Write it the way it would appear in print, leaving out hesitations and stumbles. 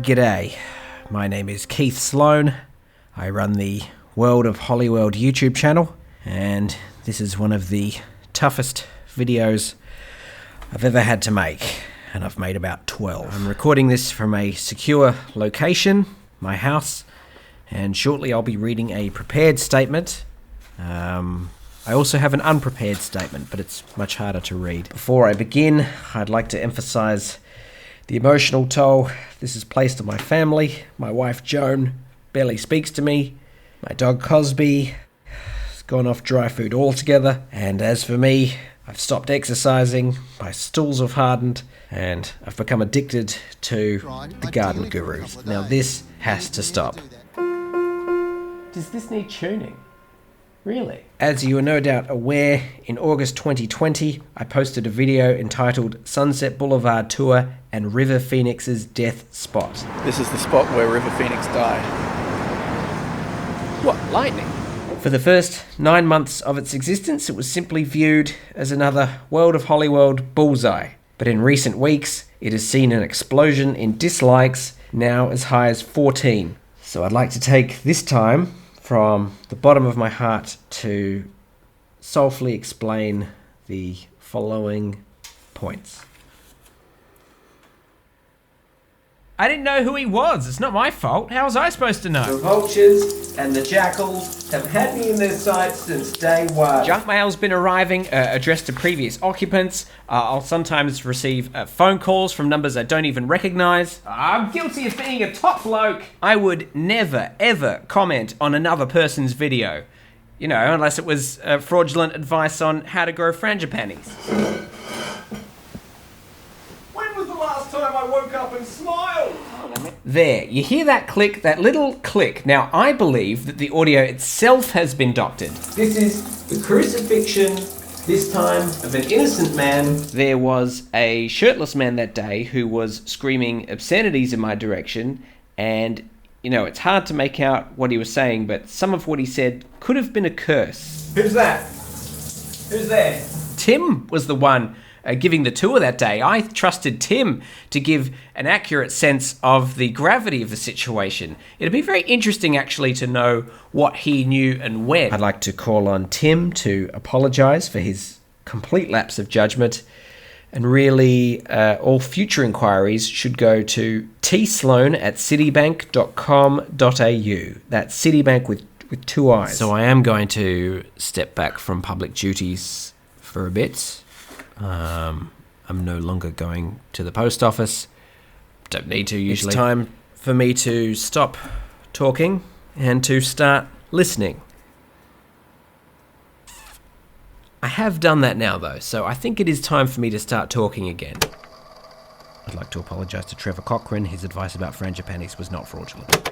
G'day, my name is Keith Sloan. I run the World of Hollyworld YouTube channel, and this is one of the toughest videos I've ever had to make, and I've made about 12. I'm recording this from a secure location, my house, and shortly I'll be reading a prepared statement. I also have an unprepared statement, but it's much harder to read. Before I begin, I'd like to emphasize the emotional toll this has placed on my family. My wife Joan barely speaks to me. My dog Cosby has gone off dry food altogether. And as for me, I've stopped exercising, my stools have hardened, and I've become addicted to the garden gurus. Now this has to stop. Does this need tuning? Really? As you are no doubt aware, in August 2020, I posted a video entitled Sunset Boulevard Tour and River Phoenix's Death Spot. This is the spot where River Phoenix died. What, lightning? For the first 9 months of its existence, it was simply viewed as another World of Hollyworld bullseye. But in recent weeks, it has seen an explosion in dislikes, now as high as 14. So I'd like to take this time from the bottom of my heart to soulfully explain the following points. I didn't know who he was. It's not my fault. How was I supposed to know? The vultures and the jackals have had me in their sights since day one. Junk mail's been arriving, addressed to previous occupants. I'll sometimes receive phone calls from numbers I don't even recognize. I'm guilty of being a top bloke. I would never, ever comment on another person's video. You know, unless it was fraudulent advice on how to grow frangipanis. When was the last time I woke up and smiled? There, you hear that click, that little click. Now, I believe that the audio itself has been doctored. This is the crucifixion, this time of an innocent man. There was a shirtless man that day who was screaming obscenities in my direction, and, you know, it's hard to make out what he was saying, but some of what he said could have been a curse. Who's that? Who's there? Tim was the one giving the tour that day. I trusted Tim to give an accurate sense of the gravity of the situation. It'd be very interesting actually to know what he knew and when. I'd like to call on Tim to apologise for his complete lapse of judgment, and really all future inquiries should go to tsloan@citibank.com.au. That's Citibank with two I's. So I am going to step back from public duties for a bit. I'm no longer going to the post office. Don't need to usually. It's time for me to stop talking and to start listening. I have done that now though, so I think it is time for me to start talking again. I'd like to apologise to Trevor Cochrane. His advice about frangipanis was not fraudulent.